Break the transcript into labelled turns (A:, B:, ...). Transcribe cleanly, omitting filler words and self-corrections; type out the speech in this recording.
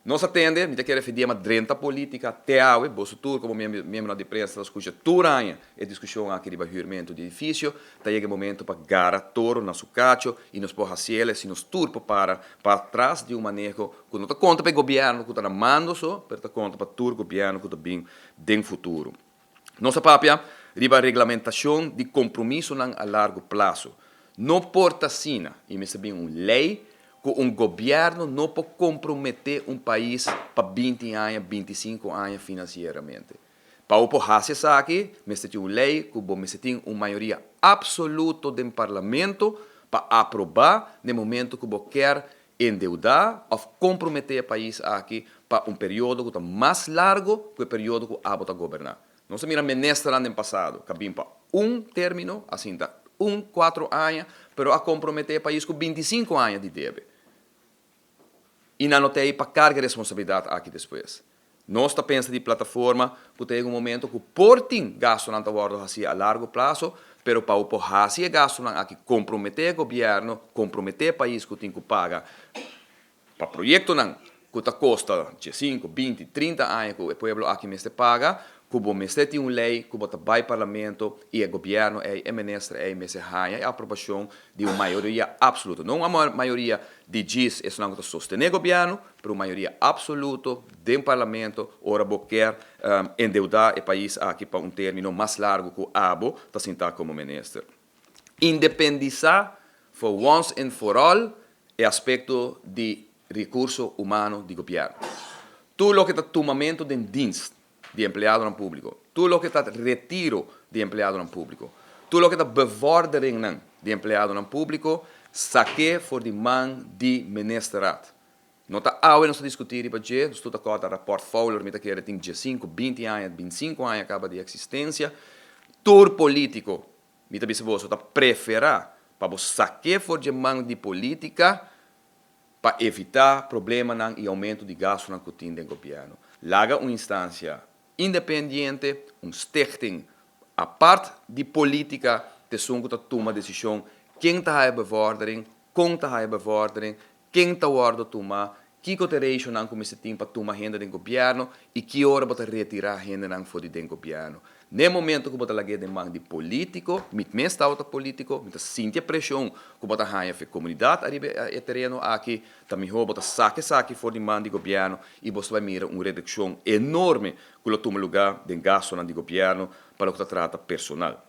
A: Nós atende, me quer referir a drenta política, até a bolso tur como membro da imprensa, da escuta turanha, e discussão aqui de barramento de edifício, tá chega momento para gara toro na sucacho e nos porra cielo, se nos turpo para trás de um manejo que não tá conta para o governo que está mando só, para tá conta para o governo que está bem futuro. Nossa papia, riba regulamentação de compromisso a largo prazo. Não porta sina, e me sabe lei que um governo não pode comprometer um país para 20 anos, 25 anos financeiramente. Para o fazer isso aqui, nós temos uma lei que nós temos uma maioria absoluta do parlamento para aprovar no momento que você quer endeudar ou comprometer o país aqui para um período que é mais largo que o período que a está governar. Não se mira ministra ano passado, que vim para término, assim, 4 anos, pero a comprometer o país com 25 anos de débito. E não tem para carga de responsabilidade aqui depois. Nós está pensando de plataforma que tem um momento que portem gasto não está assim a largo prazo, pero para o fazer gasto aqui comprometer o governo, comprometer o país que tem que pagar para projeto não que está custa 5, 20, 30 anos que o povo aqui me paga, que você tem uma lei que você vai ao parlamento e o governo e ministro ganha a aprovação de uma maioria absoluta. Não uma maioria de diz isso não está sostener o governo, mas uma maioria absoluta do parlamento, ora você quer endeudar o país aqui para um término mais largo que o abo está sentado como ministro. Independizar for once and for all é aspecto de recurso humano do governo. Tudo o que está tomamento de dienst de empleado no público, tudo o que está retiro de empleado no público, tudo o que está bevordering de empleado no público, saque for de man de ministerato. Não está não está discutir para dizer, não está com o portfólio, que ele tem 5, 20 anos, 25 anos acaba de existência, tur político, me está dizendo, está preferar para você saque for de man de política para evitar problemas e aumento de gasto na cotina do governo. Laga uma instância independente, stichting, a parte de política, de som que toma decisão, quem está a bevordering, como está a bevordering, quem está a tomar, que consideration não como se tem para tomar renda do governo e que hora para retirar renda não for do governo. No momento que você lage de mão de político, mit mais auto político, mit sinta pressão que você ganha a comunidade a terreno aqui, também você saque for de mão do governo e você vai mirar uma redução enorme que toma lugar de gasto do governo para o que trata personal.